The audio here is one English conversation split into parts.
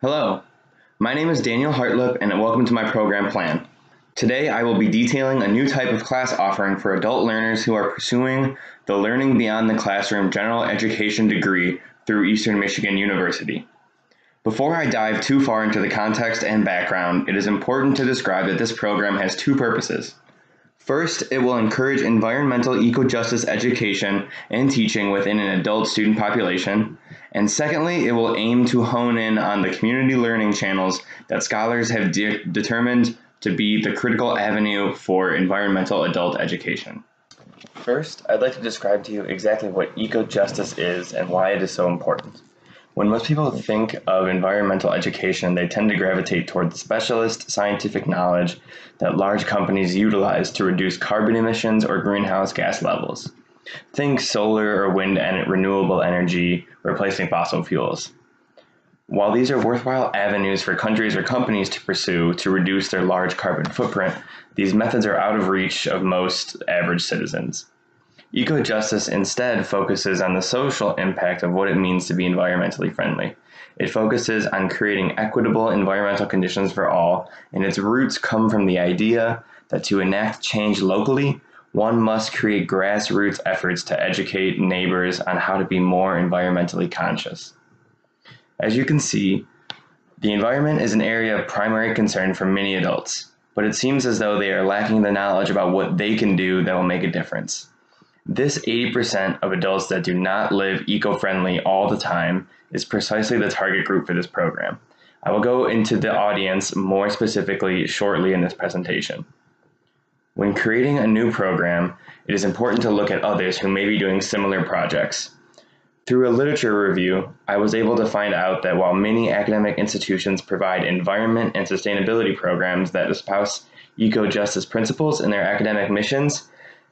Hello, my name is Daniel Hartlip and welcome to my program plan. Today I will be detailing a new type of class offering for adult learners who are pursuing the Learning Beyond the Classroom General Education degree through Eastern Michigan University. Before I dive too far into the context and background, it is important to describe that this program has two purposes. First, it will encourage environmental eco-justice education and teaching within an adult student population. And secondly, it will aim to hone in on the community learning channels that scholars have determined to be the critical avenue for environmental adult education. First, I'd like to describe to you exactly what eco-justice is and why it is so important. When most people think of environmental education, they tend to gravitate toward the specialist scientific knowledge that large companies utilize to reduce carbon emissions or greenhouse gas levels. Think solar or wind and renewable energy replacing fossil fuels. While these are worthwhile avenues for countries or companies to pursue to reduce their large carbon footprint, these methods are out of reach of most average citizens. Ecojustice instead focuses on the social impact of what it means to be environmentally friendly. It focuses on creating equitable environmental conditions for all, and its roots come from the idea that to enact change locally, one must create grassroots efforts to educate neighbors on how to be more environmentally conscious. As you can see, the environment is an area of primary concern for many adults, but it seems as though they are lacking the knowledge about what they can do that will make a difference. This 80% of adults that do not live eco-friendly all the time is precisely the target group for this program. I will go into the audience more specifically shortly in this presentation. When creating a new program, it is important to look at others who may be doing similar projects. Through a literature review, I was able to find out that while many academic institutions provide environment and sustainability programs that espouse eco-justice principles in their academic missions,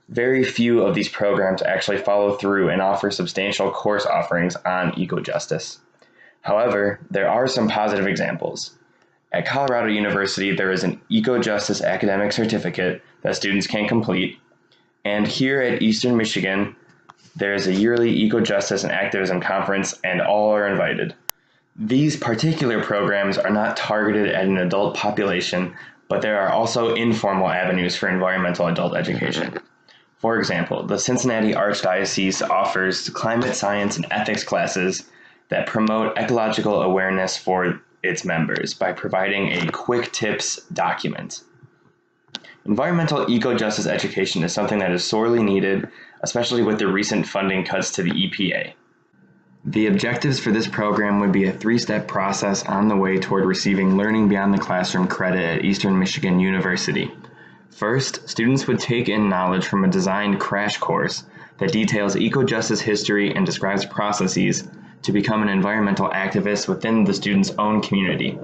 very few of these programs actually follow through and offer substantial course offerings on eco-justice. However, there are some positive examples. At Colorado University, there is an eco-justice academic certificate that students can complete, and here at Eastern Michigan, there is a yearly eco-justice and activism conference, and all are invited. These particular programs are not targeted at an adult population, but there are also informal avenues for environmental adult education. For example, the Cincinnati Archdiocese offers climate science and ethics classes that promote ecological awareness for its members by providing a quick tips document. Environmental eco-justice education is something that is sorely needed, especially with the recent funding cuts to the EPA. The objectives for this program would be a three-step process on the way toward receiving Learning Beyond the Classroom credit at Eastern Michigan University. First, students would take in knowledge from a designed crash course that details eco-justice history and describes processes to become an environmental activist within the student's own community.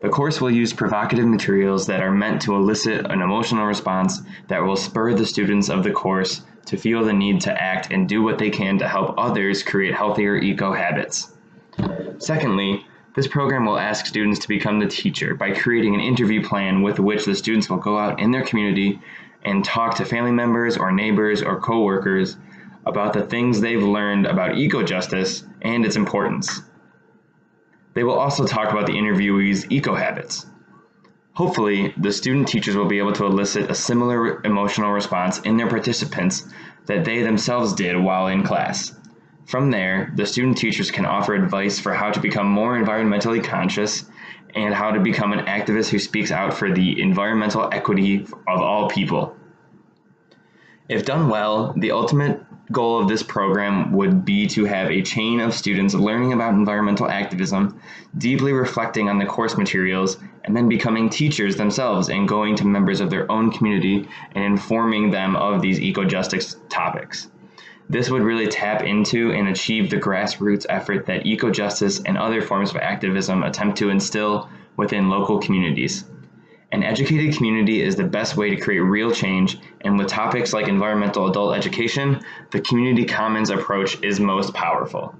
The course will use provocative materials that are meant to elicit an emotional response that will spur the students of the course to feel the need to act and do what they can to help others create healthier eco-habits. Secondly, this program will ask students to become the teacher by creating an interview plan with which the students will go out in their community and talk to family members or neighbors or co-workers about the things they've learned about eco-justice and its importance. They will also talk about the interviewees' eco-habits. Hopefully, the student teachers will be able to elicit a similar emotional response in their participants that they themselves did while in class. From there, the student teachers can offer advice for how to become more environmentally conscious and how to become an activist who speaks out for the environmental equity of all people. If done well, the ultimate goal of this program would be to have a chain of students learning about environmental activism, deeply reflecting on the course materials, and then becoming teachers themselves and going to members of their own community and informing them of these eco-justice topics. This would really tap into and achieve the grassroots effort that eco-justice and other forms of activism attempt to instill within local communities. An educated community is the best way to create real change, and with topics like environmental adult education, the community commons approach is most powerful.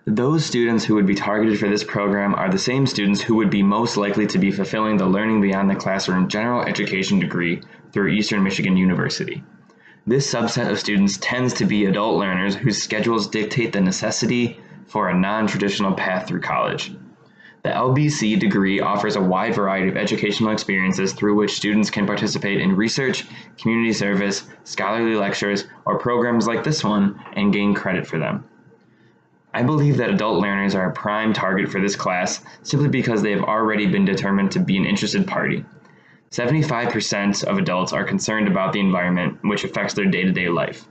Those students who would be targeted for this program are the same students who would be most likely to be fulfilling the Learning Beyond the Classroom General Education degree through Eastern Michigan University. This subset of students tends to be adult learners whose schedules dictate the necessity for a non-traditional path through college. The LBC degree offers a wide variety of educational experiences through which students can participate in research, community service, scholarly lectures, or programs like this one and gain credit for them. I believe that adult learners are a prime target for this class simply because they have already been determined to be an interested party. 75% of adults are concerned about the environment, which affects their day-to-day life.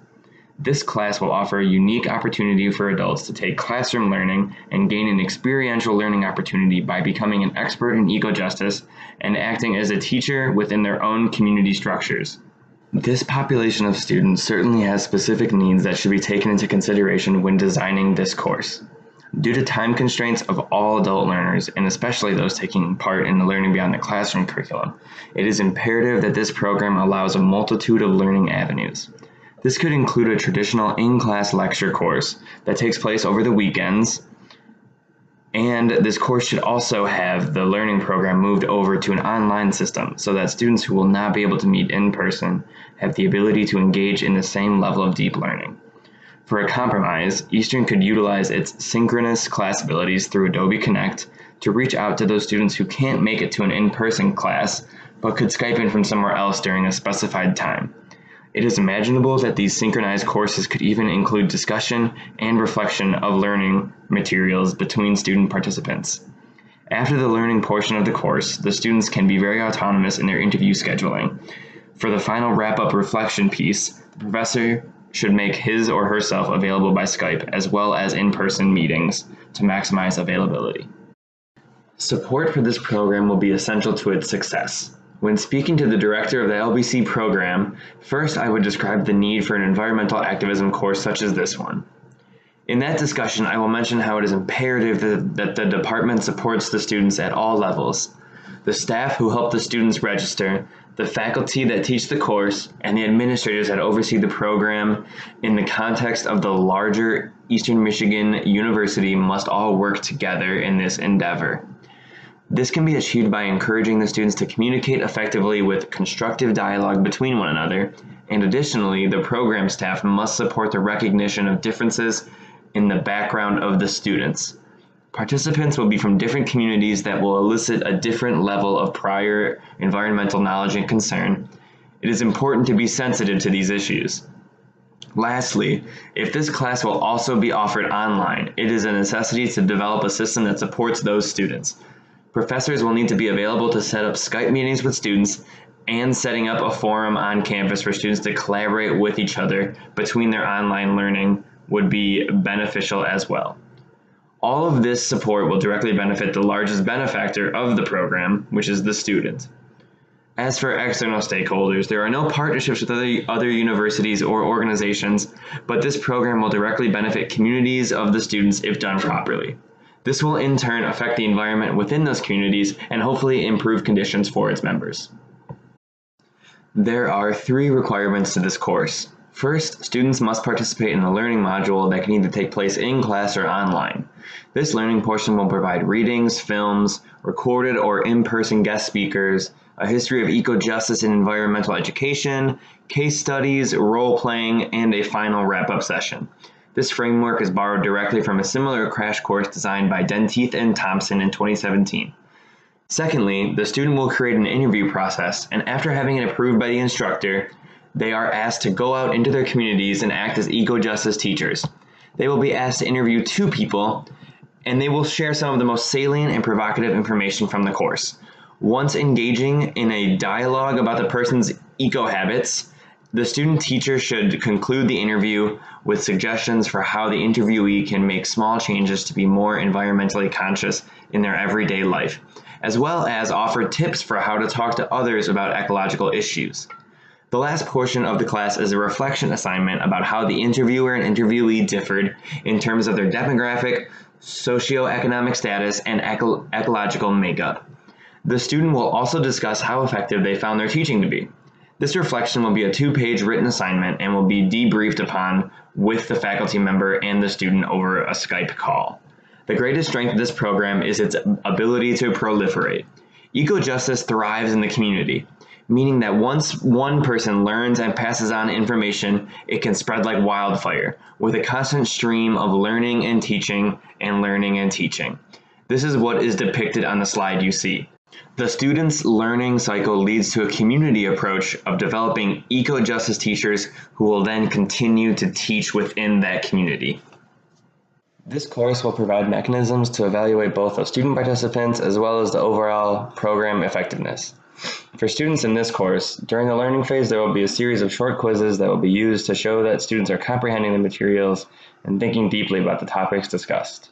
This class will offer a unique opportunity for adults to take classroom learning and gain an experiential learning opportunity by becoming an expert in ecojustice and acting as a teacher within their own community structures. This population of students certainly has specific needs that should be taken into consideration when designing this course. Due to time constraints of all adult learners, and especially those taking part in the Learning Beyond the Classroom curriculum, it is imperative that this program allows a multitude of learning avenues. This could include a traditional in-class lecture course that takes place over the weekends, and this course should also have the learning program moved over to an online system so that students who will not be able to meet in person have the ability to engage in the same level of deep learning. For a compromise, Eastern could utilize its synchronous class abilities through Adobe Connect to reach out to those students who can't make it to an in-person class but could Skype in from somewhere else during a specified time. It is imaginable that these synchronized courses could even include discussion and reflection of learning materials between student participants. After the learning portion of the course, the students can be very autonomous in their interview scheduling. For the final wrap-up reflection piece, the professor should make his or herself available by Skype as well as in-person meetings to maximize availability. Support for this program will be essential to its success. When speaking to the director of the LBC program, first I would describe the need for an environmental activism course such as this one. In that discussion, I will mention how it is imperative that the department supports the students at all levels. The staff who help the students register, the faculty that teach the course, and the administrators that oversee the program in the context of the larger Eastern Michigan University must all work together in this endeavor. This can be achieved by encouraging the students to communicate effectively with constructive dialogue between one another, and additionally, the program staff must support the recognition of differences in the background of the students. Participants will be from different communities that will elicit a different level of prior environmental knowledge and concern. It is important to be sensitive to these issues. Lastly, if this class will also be offered online, it is a necessity to develop a system that supports those students. Professors will need to be available to set up Skype meetings with students and setting up a forum on campus for students to collaborate with each other between their online learning would be beneficial as well. All of this support will directly benefit the largest benefactor of the program, which is the student. As for external stakeholders, there are no partnerships with other universities or organizations, but this program will directly benefit communities of the students if done properly. This will in turn affect the environment within those communities and hopefully improve conditions for its members. There are 3 requirements to this course. First, students must participate in a learning module that can either take place in class or online. This learning portion will provide readings, films, recorded or in-person guest speakers, a history of ecojustice and environmental education, case studies, role-playing, and a final wrap-up session. This framework is borrowed directly from a similar crash course designed by Denteith and Thompson in 2017. Secondly, the student will create an interview process, and after having it approved by the instructor, they are asked to go out into their communities and act as ecojustice teachers. They will be asked to interview 2 people, and they will share some of the most salient and provocative information from the course. Once engaging in a dialogue about the person's eco-habits, the student teacher should conclude the interview with suggestions for how the interviewee can make small changes to be more environmentally conscious in their everyday life, as well as offer tips for how to talk to others about ecological issues. The last portion of the class is a reflection assignment about how the interviewer and interviewee differed in terms of their demographic, socioeconomic status, and ecological makeup. The student will also discuss how effective they found their teaching to be. This reflection will be a 2-page written assignment and will be debriefed upon with the faculty member and the student over a Skype call. The greatest strength of this program is its ability to proliferate. Ecojustice thrives in the community, meaning that once one person learns and passes on information, it can spread like wildfire, with a constant stream of learning and teaching and learning and teaching. This is what is depicted on the slide you see. The student's learning cycle leads to a community approach of developing eco-justice teachers who will then continue to teach within that community. This course will provide mechanisms to evaluate both the student participants as well as the overall program effectiveness. For students in this course, during the learning phase, there will be a series of short quizzes that will be used to show that students are comprehending the materials and thinking deeply about the topics discussed.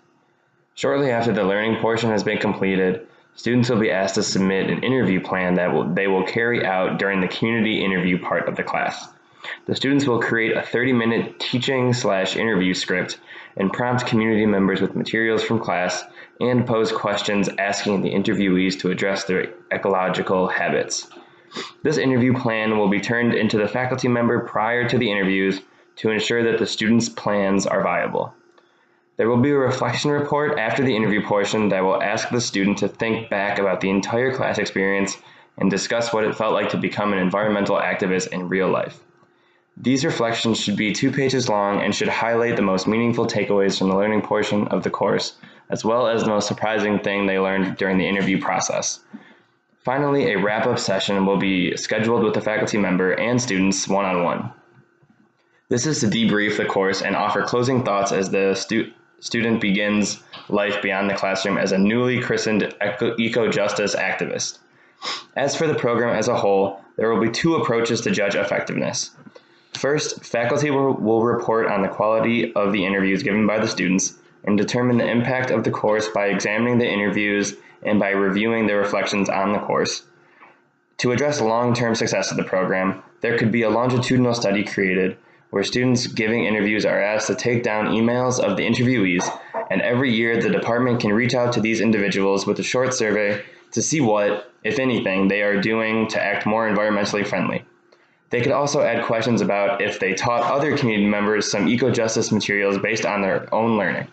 Shortly after the learning portion has been completed, students will be asked to submit an interview plan that they will carry out during the community interview part of the class. The students will create a 30-minute teaching/interview script and prompt community members with materials from class and pose questions asking the interviewees to address their ecological habits. This interview plan will be turned into the faculty member prior to the interviews to ensure that the students' plans are viable. There will be a reflection report after the interview portion that will ask the student to think back about the entire class experience and discuss what it felt like to become an environmental activist in real life. These reflections should be 2 pages long and should highlight the most meaningful takeaways from the learning portion of the course, as well as the most surprising thing they learned during the interview process. Finally, a wrap-up session will be scheduled with the faculty member and students one-on-one. This is to debrief the course and offer closing thoughts as the student begins life beyond the classroom as a newly christened eco-justice activist. As for the program as a whole, there will be 2 approaches to judge effectiveness. First, faculty will report on the quality of the interviews given by the students and determine the impact of the course by examining the interviews and by reviewing their reflections on the course. To address long-term success of the program, there could be a longitudinal study created where students giving interviews are asked to take down emails of the interviewees, and every year the department can reach out to these individuals with a short survey to see what, if anything, they are doing to act more environmentally friendly. They could also add questions about if they taught other community members some eco-justice materials based on their own learning.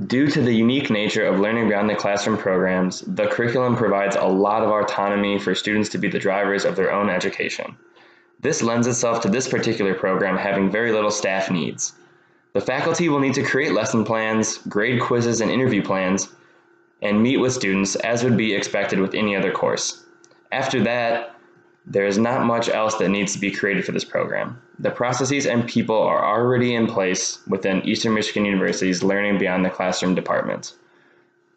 Due to the unique nature of learning beyond the classroom programs, the curriculum provides a lot of autonomy for students to be the drivers of their own education. This lends itself to this particular program having very little staff needs. The faculty will need to create lesson plans, grade quizzes and interview plans, and meet with students as would be expected with any other course. After that, there is not much else that needs to be created for this program. The processes and people are already in place within Eastern Michigan University's Learning Beyond the Classroom department.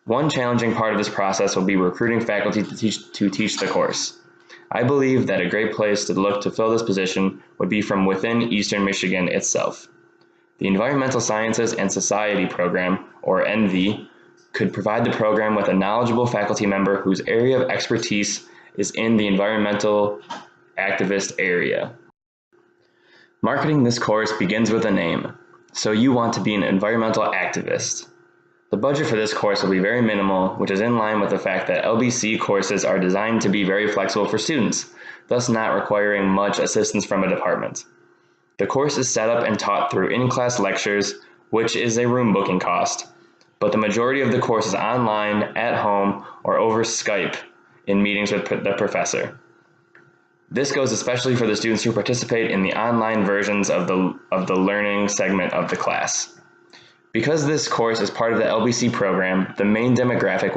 One challenging part of this process will be recruiting faculty to teach the course. I believe that a great place to look to fill this position would be from within Eastern Michigan itself. The Environmental Sciences and Society program, or ENVI, could provide the program with a knowledgeable faculty member whose area of expertise is in the environmental activist area. Marketing this course begins with a name, so you want to be an environmental activist. The budget for this course will be very minimal, which is in line with the fact that LBC courses are designed to be very flexible for students, thus not requiring much assistance from a department. The course is set up and taught through in-class lectures, which is a room booking cost, but the majority of the course is online, at home, or over Skype in meetings with the professor. This goes especially for the students who participate in the online versions of the learning segment of the class. Because this course is part of the LBC program, the main demographic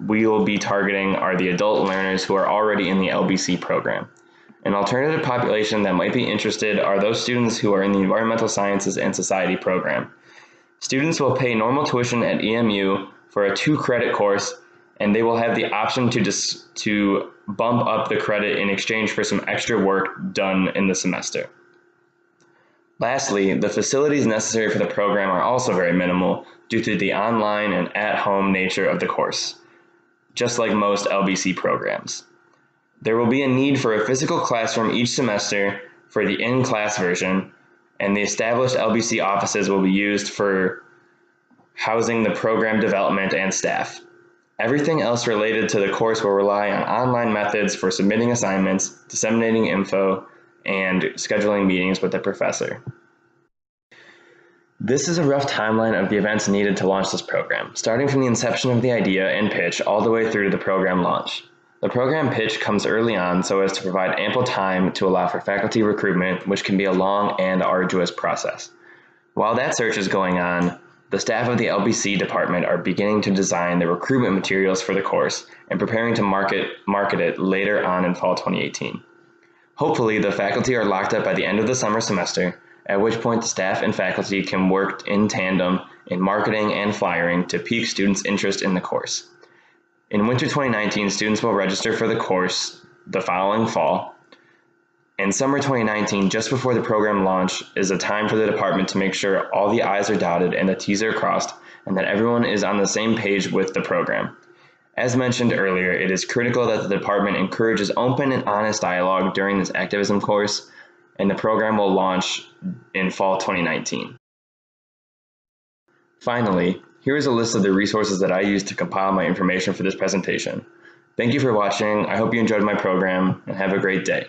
we will be targeting are the adult learners who are already in the LBC program. An alternative population that might be interested are those students who are in the Environmental Sciences and Society program. Students will pay normal tuition at EMU for a 2-credit course, and they will have the option to bump up the credit in exchange for some extra work done in the semester. Lastly, the facilities necessary for the program are also very minimal due to the online and at-home nature of the course, just like most LBC programs. There will be a need for a physical classroom each semester for the in-class version, and the established LBC offices will be used for housing the program development and staff. Everything else related to the course will rely on online methods for submitting assignments, disseminating info, and scheduling meetings with the professor. This is a rough timeline of the events needed to launch this program, starting from the inception of the idea and pitch all the way through to the program launch. The program pitch comes early on so as to provide ample time to allow for faculty recruitment, which can be a long and arduous process. While that search is going on, The staff of the LBC department are beginning to design the recruitment materials for the course and preparing to market it later on in fall 2018. Hopefully, the faculty are locked up by the end of the summer semester, at which point the staff and faculty can work in tandem in marketing and flyering to pique students' interest in the course. In winter 2019, students will register for the course the following fall. In summer 2019, just before the program launch, is a time for the department to make sure all the I's are dotted and the T's are crossed, and that everyone is on the same page with the program. As mentioned earlier, it is critical that the department encourages open and honest dialogue during this activism course, and the program will launch in fall 2019. Finally, here is a list of the resources that I used to compile my information for this presentation. Thank you for watching. I hope you enjoyed my program, and have a great day.